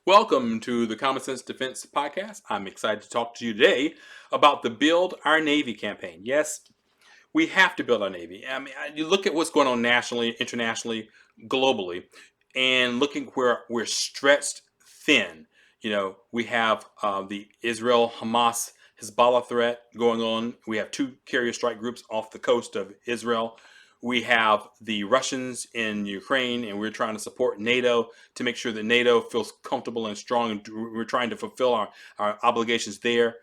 Welcome to the Common Sense Defense Podcast. I'm excited to talk to you today about the Build Our Navy campaign. Yes, we have to build our Navy. I mean, you look at what's going on nationally, internationally, globally, and looking where we're stretched thin. We have the Israel-Hamas Hezbollah threat going on. We have two carrier strike groups off the coast of Israel. We have the Russians in Ukraine, and we're trying to support NATO to make sure that NATO feels comfortable and strong. And we're trying to fulfill our obligations there.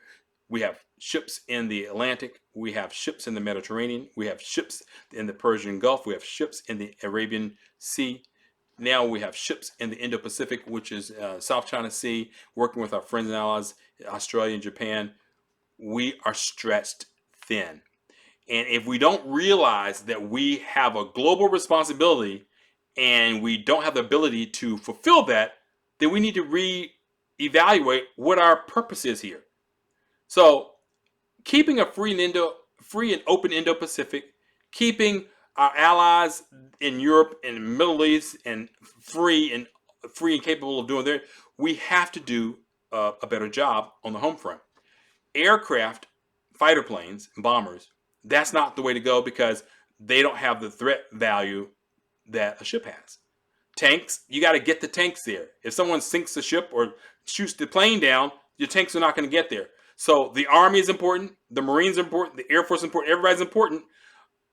We have ships in the Atlantic. We have ships in the Mediterranean. We have ships in the Persian Gulf. We have ships in the Arabian Sea. Now we have ships in the Indo-Pacific, which is South China Sea, working with our friends and allies, Australia and Japan. We are stretched thin. And if we don't realize that we have a global responsibility and we don't have the ability to fulfill that, then we need to reevaluate what our purpose is here. So keeping a free and open Indo-Pacific, keeping our allies in Europe and the Middle East and free and capable of doing their, we have to do a better job on the home front. Aircraft, fighter planes, bombers, that's not the way to go because they don't have the threat value that a ship has. Tanks, you got to get the tanks there. If someone sinks the ship or shoots the plane down, your tanks are not going to get there. So the Army is important, the Marines are important, the Air Force is important, everybody's important,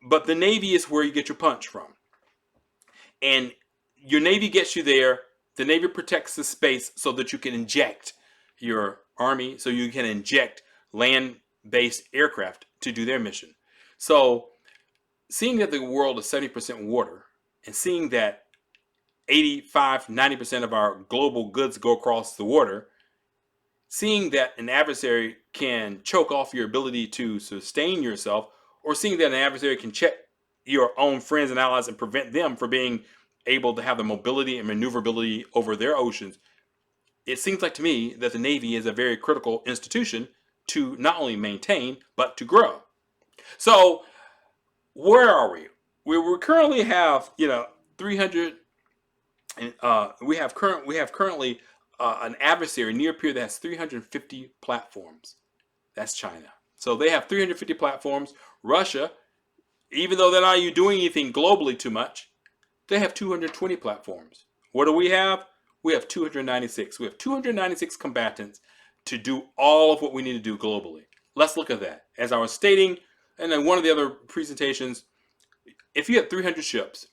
but the Navy is where you get your punch from. And your Navy gets you there. The Navy protects the space so that you can inject your Army, so you can inject land-based aircraft to do their mission. So seeing that the world is 70% water and seeing that 85-90% of our global goods go across the water, seeing that an adversary can choke off your ability to sustain yourself, or seeing that an adversary can check your own friends and allies and prevent them from being able to have the mobility and maneuverability over their oceans, it seems like to me that the Navy is a very critical institution to not only maintain, but to grow. So where are we? We currently have 300, and we have currently an adversary near peer that has 350 platforms. That's China. So they have 350 platforms. Russia, even though they're not doing anything globally too much, they have 220 platforms. What do we have? We have 296. We have 296 combatants to do all of what we need to do globally. Let's look at that. As I was stating, and then one of the other presentations, if you have 300 ships,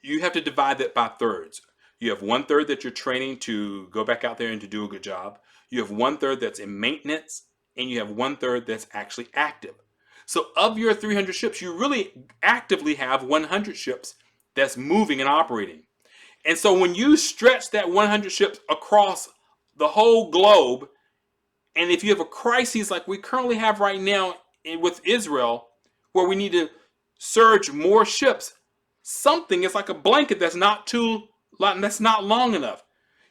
you have to divide that by thirds. You have 1/3 that you're training to go back out there and to do a good job. You have 1/3 that's in maintenance, and you have 1/3 that's actually active. So of your 300 ships, you really actively have 100 ships that's moving and operating. And so when you stretch that 100 ships across the whole globe, and if you have a crisis like we currently have right now with Israel, where we need to surge more ships, something is like a blanket that's not long enough.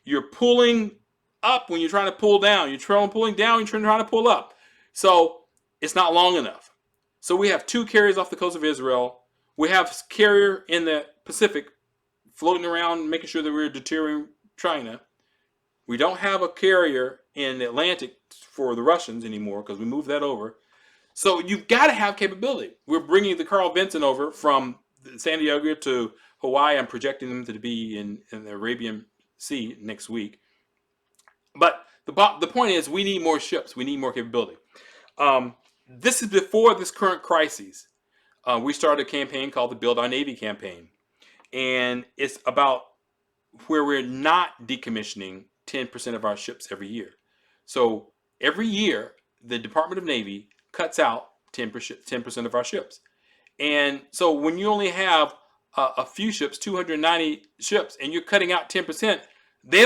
You're pulling up when you're trying to pull down. You're pulling down, you're trying to pull up. So it's not long enough. So we have two carriers off the coast of Israel. We have carrier in the Pacific floating around, making sure that we're deterring China. We don't have a carrier in the Atlantic for the Russians anymore because we moved that over. So you've got to have capability. We're bringing the Carl Vinson over from San Diego to Hawaii. I'm projecting them to be in the Arabian Sea next week. But the point is, we need more ships. We need more capability. This is before this current crisis. We started a campaign called the Build Our Navy campaign. And it's about where we're not decommissioning 10% of our ships every year. So every year, the Department of Navy cuts out 10% of our ships. And so when you only have a few ships, 290 ships, and you're cutting out 10%, the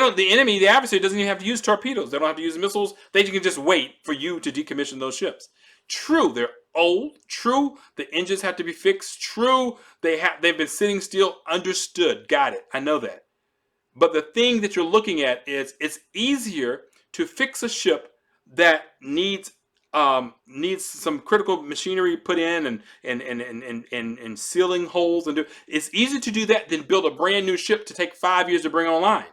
adversary doesn't even have to use torpedoes. They don't have to use missiles. They can just wait for you to decommission those ships. True, they're old. True, the engines have to be fixed. True, they've been sitting still. Understood. Got it. I know that. But the thing that you're looking at is it's easier to fix a ship that needs some critical machinery put in and sealing holes it's easier to do that than build a brand new ship to take 5 years to bring online.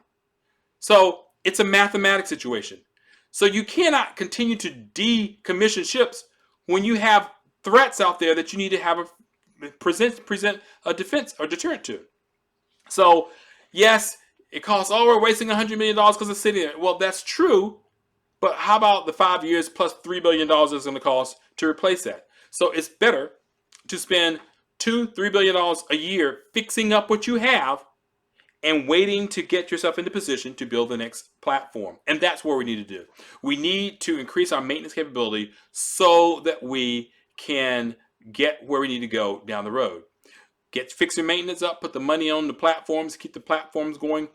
So It's a mathematics situation. So you cannot continue to decommission ships when you have threats out there that you need to have present a defense or deterrent to. So yes, it costs, oh, we're wasting $100 million because it's sitting there. Well, that's true, but how about the 5 years plus $3 billion it's going to cost to replace that? So it's better to spend $2-3 billion a year fixing up what you have and waiting to get yourself into position to build the next platform. And that's what we need to do. We need to increase our maintenance capability so that we can get where we need to go down the road. Fix your maintenance up, put the money on the platforms, keep the platforms going.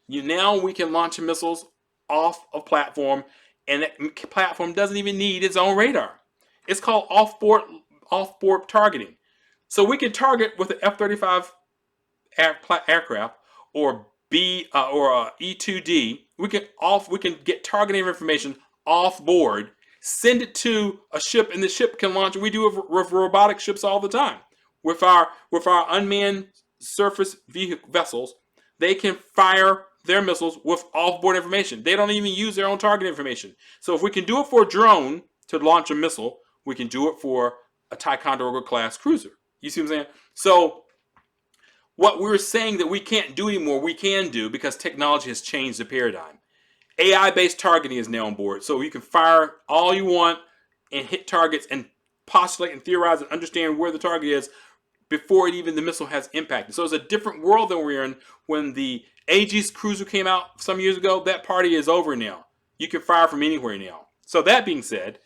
Now we can launch missiles off of platform, and that platform doesn't even need its own radar. It's called off-board targeting. So we can target with an F-35 aircraft or E-2D. We can get targeting information off board, send it to a ship, and the ship can launch. We do it with robotic ships all the time. With our unmanned surface vessels, they can fire their missiles with off-board information. They don't even use their own target information. So if we can do it for a drone to launch a missile, we can do it for a Ticonderoga class cruiser. You see what I'm saying? So what we're saying that we can't do anymore, we can do, because technology has changed the paradigm. AI-based targeting is now on board. So you can fire all you want and hit targets and postulate and theorize and understand where the target is before the missile has impacted. So it's a different world than we're in. When the Aegis cruiser came out some years ago, that party is over now. You can fire from anywhere now. So that being said,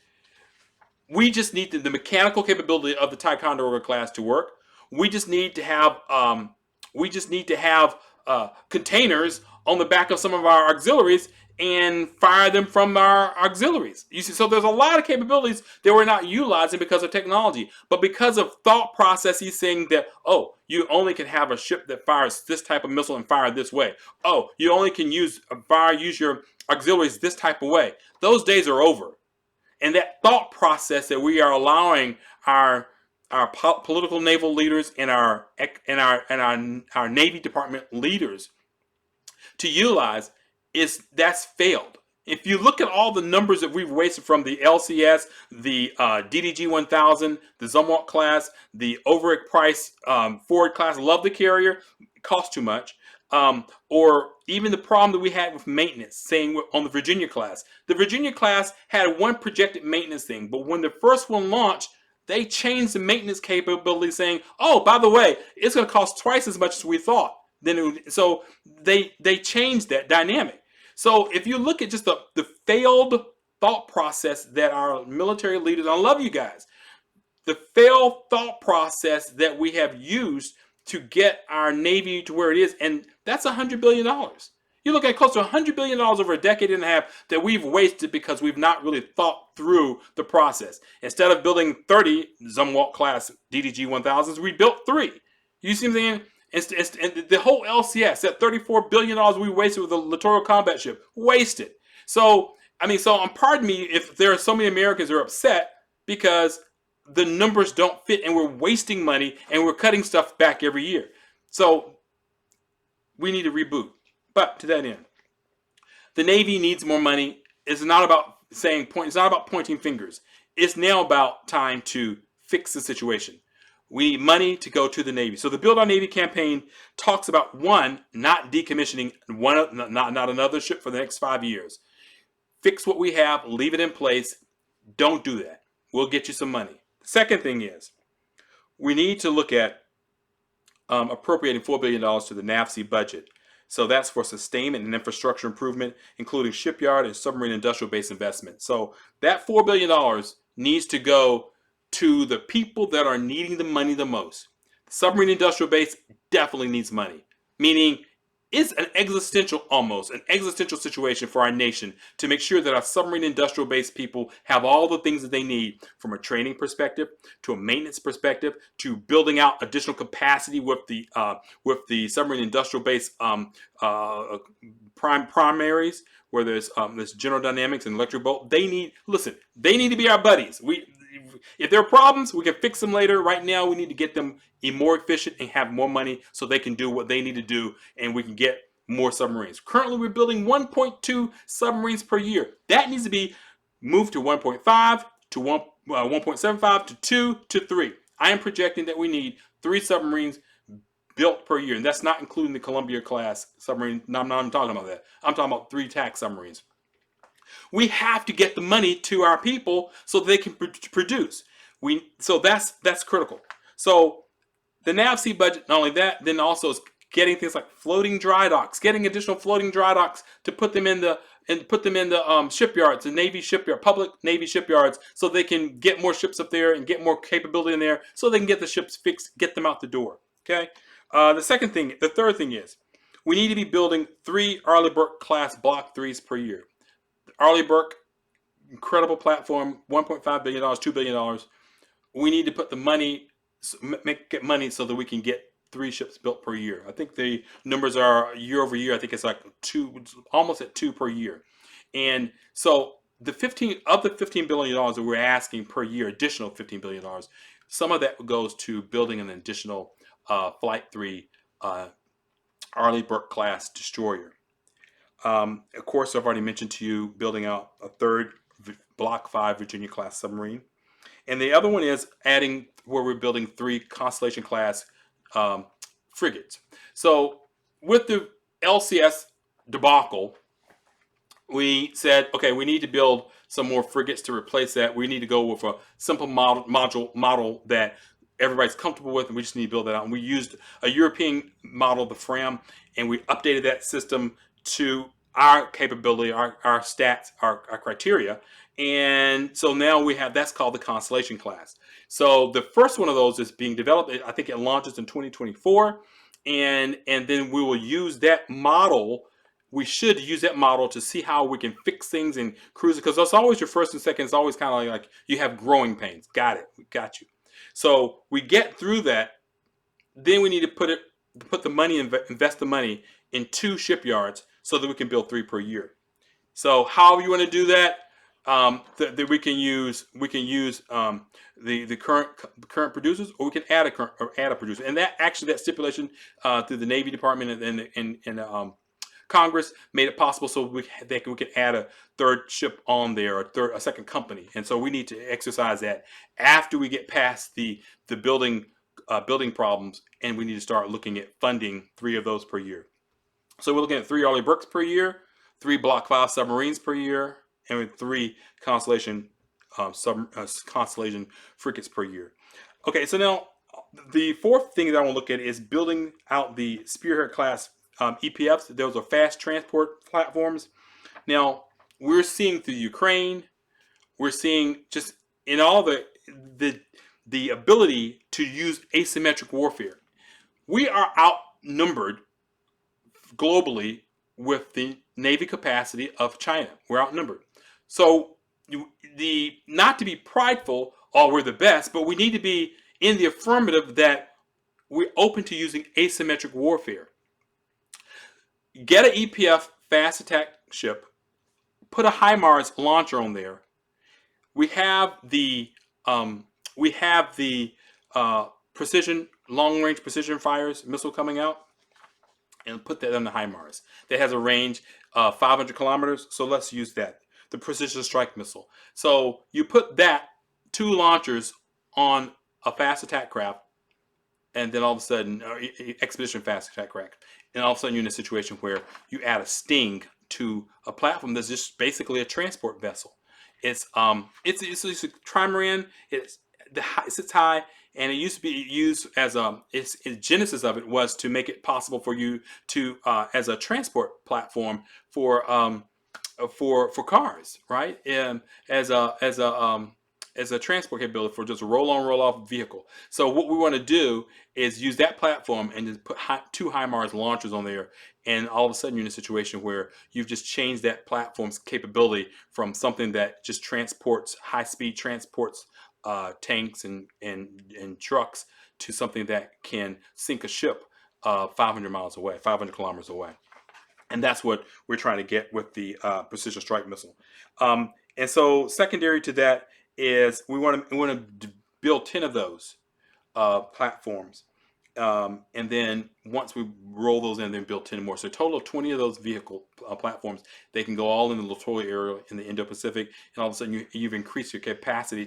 we just need the mechanical capability of the Ticonderoga class to work. We just need to have containers on the back of some of our auxiliaries and fire them from our auxiliaries. You see, so there's a lot of capabilities that we're not utilizing because of technology, but because of thought processes saying that, oh, you only can have a ship that fires this type of missile and fire this way. Oh, you only can use your auxiliaries this type of way. Those days are over. And that thought process that we are allowing our political naval leaders and our Navy Department leaders to utilize, that's failed. If you look at all the numbers that we've wasted from the LCS, the DDG-1000, the Zumwalt class, the Avert Ford class, love the carrier, it costs too much, or even the problem that we had with maintenance, saying on the Virginia class. The Virginia class had one projected maintenance thing, but when the first one launched, they changed the maintenance capability, saying, oh, by the way, it's going to cost twice as much as we thought. So they changed that dynamic. So if you look at just the failed thought process that our military leaders, I love you guys, the failed thought process that we have used to get our Navy to where it is, and that's $100 billion. You look at close to $100 billion over a decade and a half that we've wasted because we've not really thought through the process. Instead of building 30 Zumwalt class DDG-1000s, we built 3. You see what I'm saying? And the whole LCS, that $34 billion we wasted with the littoral combat ship, wasted. So, pardon me if there are so many Americans who are upset because the numbers don't fit and we're wasting money and we're cutting stuff back every year. So we need to reboot. But to that end, the Navy needs more money. It's not about it's not about pointing fingers. It's now about time to fix the situation. We need money to go to the Navy. So the Build Our Navy campaign talks about, one, not decommissioning not another ship for the next 5 years. Fix what we have, leave it in place. Don't do that. We'll get you some money. The second thing is, we need to look at appropriating $4 billion to the NAVSEA budget. So that's for sustainment and infrastructure improvement, including shipyard and submarine industrial base investment. So that $4 billion needs to go to the people that are needing the money the most. The submarine industrial base definitely needs money, meaning it's an existential situation for our nation to make sure that our submarine industrial base people have all the things that they need, from a training perspective to a maintenance perspective to building out additional capacity with the submarine industrial base primaries, where there's General Dynamics and Electric Boat. They need to be our buddies. If there are problems, we can fix them later. Right now, we need to get them more efficient and have more money so they can do what they need to do, and we can get more submarines. Currently, we're building 1.2 submarines per year. That needs to be moved to 1.5 to 1.75 to 2 to 3. I am projecting that we need 3 submarines built per year, and that's not including the Columbia class submarine. No, I'm not talking about that. I'm talking about 3 TAC submarines. We have to get the money to our people so they can produce. So that's critical. So the NAVC budget, not only that, then also is getting things like floating dry docks, getting additional floating dry docks to put them in the shipyards, the Navy shipyard, public Navy shipyards, so they can get more ships up there and get more capability in there, so they can get the ships fixed, get them out the door. Okay. The third thing is, we need to be building 3 Arleigh Burke class Block 3s per year. Arleigh Burke, incredible platform, $1.5 billion, $2 billion. We need to put the money, get money so that we can get 3 ships built per year. I think the numbers are year over year. I think it's like 2, almost at 2 per year. And so the $15 billion that we're asking per year, additional $15 billion, some of that goes to building an additional Flight 3 Arleigh Burke class destroyer. Of course, I've already mentioned to you building out a 3rd Block 5 Virginia class submarine. And the other one is adding where we're building 3 Constellation class frigates. So with the LCS debacle, we said, okay, we need to build some more frigates to replace that. We need to go with a simple model that everybody's comfortable with, and we just need to build that out. And we used a European model, the FRAM, and we updated that system to our capability, our stats, our criteria. And so now we have, that's called the Constellation class. So the first one of those is being developed. I think it launches in 2024. And then we will use that model. We should use that model to see how we can fix things and cruise it. Because that's always your first and second. It's always kind of like you have growing pains. Got it. We got you. So we get through that. Then we need to put the money, invest the money in 2 shipyards so that we can build 3 per year. So how you want to do that? That we can use the current producers, or we can add a producer. And that stipulation through the Navy Department and Congress made it possible so we can add a 3rd ship on there, a second company. And so we need to exercise that after we get past the building problems, and we need to start looking at funding 3 of those per year. So we're looking at 3 Arleigh Burkes per year, 3 Block 5 submarines per year, and with 3 Constellation Constellation frigates per year. Okay, so now the 4th thing that I want to look at is building out the Spearhead class EPFs. Those are fast transport platforms. Now we're seeing through Ukraine, we're seeing just in all the ability to use asymmetric warfare. We are outnumbered globally with the Navy capacity of China. We're outnumbered. So not to be prideful, oh, we're the best, but we need to be in the affirmative that we're open to using asymmetric warfare. Get an EPF fast attack ship, put a HIMARS launcher on there. We have the precision, long-range precision fires missile coming out, and put that on the HIMARS. That has a range of 500 kilometers, so let's use that. The precision strike missile. So you put that 2 launchers on a fast attack craft, and then all of a sudden, expedition fast attack craft, and all of a sudden you're in a situation where you add a Sting to a platform that's just basically a transport vessel. It's a trimaran. It sits high, and it used to be used as its genesis of it was to make it possible for you to as a transport platform for cars, right? And as a transport capability for just a roll-on, roll-off vehicle. So what we want to do is use that platform and just put 2 HIMARS launchers on there, and all of a sudden you're in a situation where you've just changed that platform's capability from something that just transports high-speed transports tanks and trucks to something that can sink a ship 500 miles away, 500 kilometers away. And that's what we're trying to get with the precision strike missile. And so secondary to that is we want to build 10 of those platforms. And then once we roll those in, then build 10 more. So a total of 20 of those vehicle platforms. They can go all in the littoral area in the Indo-Pacific, and all of a sudden you've increased your capacity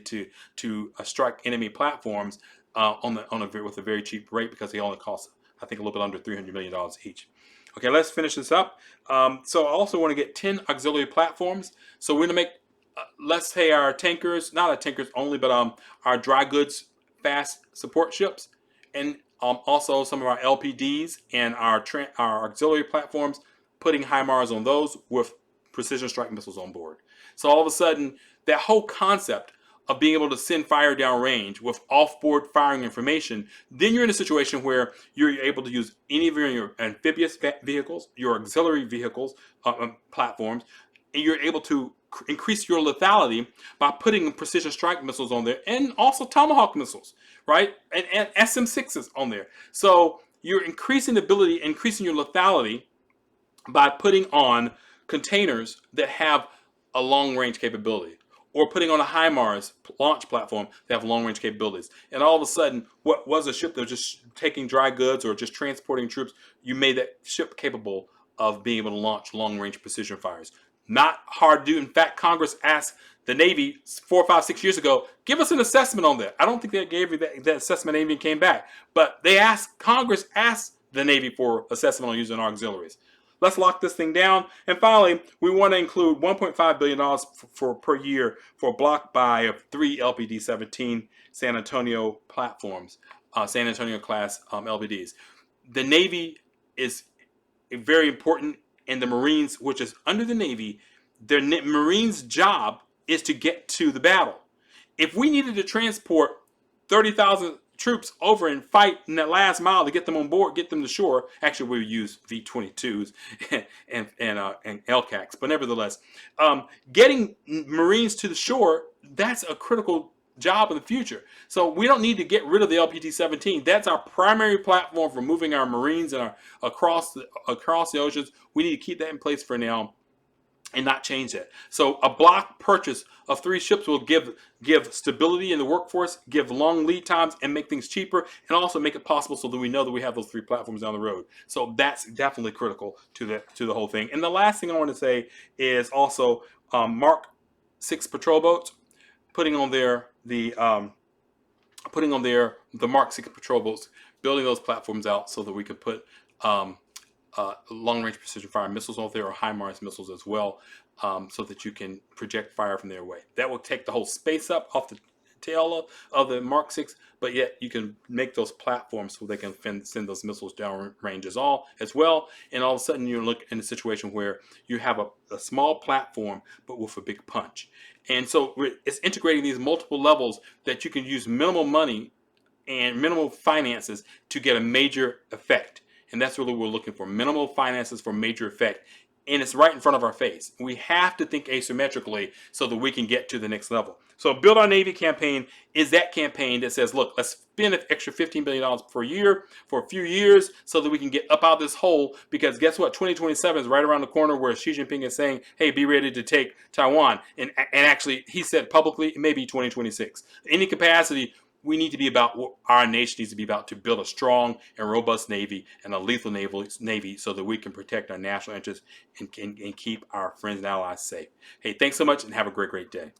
to strike enemy platforms with a very cheap rate, because they only cost, I think, a little bit under $300 million each. Okay, let's finish this up. So I also want to get 10 auxiliary platforms. So we're going to make, let's say, our tankers, not our tankers only, but our dry goods fast support ships, and also some of our LPDs and our auxiliary platforms, putting HIMARS on those with precision strike missiles on board. So all of a sudden, that whole concept of being able to send fire down range with off-board firing information, then you're in a situation where you're able to use any of your amphibious vehicles, your auxiliary vehicles, platforms, and you're able to increase your lethality by putting precision strike missiles on there, and also Tomahawk missiles, right? And SM-6s on there. So you're increasing the ability, increasing your lethality by putting on containers that have a long-range capability, or putting on a HIMARS launch platform that have long-range capabilities. And all of a sudden, what was a ship that was just taking dry goods or just transporting troops, you made that ship capable of being able to launch long-range precision fires. Not hard to do. In fact, Congress asked the Navy 4, 5, 6 years ago, give us an assessment on that. I don't think they gave you that assessment, even came back. But Congress asked the Navy for assessment on using auxiliaries. Let's lock this thing down. And finally, we want to include $1.5 billion per year for a block buy of 3 LPD-17 San Antonio platforms, San Antonio class LPDs. The Navy is very important, and the Marines, which is under the Navy, their Marines' job is to get to the battle. If we needed to transport 30,000 troops over and fight in that last mile to get them on board, get them to shore. Actually, we would use V-22s and LCACs, but nevertheless, getting Marines to the shore, that's a critical job in the future. So we don't need to get rid of the LPD-17. That's our primary platform for moving our Marines and across the oceans. We need to keep that in place for now and not change that. So a block purchase of 3 ships will give stability in the workforce, give long lead times, and make things cheaper, and also make it possible so that we know that we have those 3 platforms down the road. So that's definitely critical to the whole thing. And the last thing I want to say is also Mark 6 patrol boats, putting on there the Mark 6 patrol boats, building those platforms out so that we could put long-range precision fire missiles on there, or HIMARS missiles as well, so that you can project fire from their way. That will take the whole space up off the tail of the Mark 6, but yet you can make those platforms so they can send those missiles down range as well. And all of a sudden you look in a situation where you have a small platform but with a big punch. And so it's integrating these multiple levels that you can use minimal money and minimal finances to get a major effect. And that's really what we're looking for, minimal finances for major effect. And it's right in front of our face. We have to think asymmetrically so that we can get to the next level. So Build Our Navy campaign is that campaign that says, look, let's spend an extra $15 billion per year for a few years so that we can get up out of this hole. Because guess what? 2027 is right around the corner, where Xi Jinping is saying, hey, be ready to take Taiwan. And actually, he said publicly, it may be 2026. Any capacity, we need to be about what our nation needs to be about, to build a strong and robust Navy and a lethal Navy so that we can protect our national interests and keep our friends and allies safe. Hey, thanks so much, and have a great day.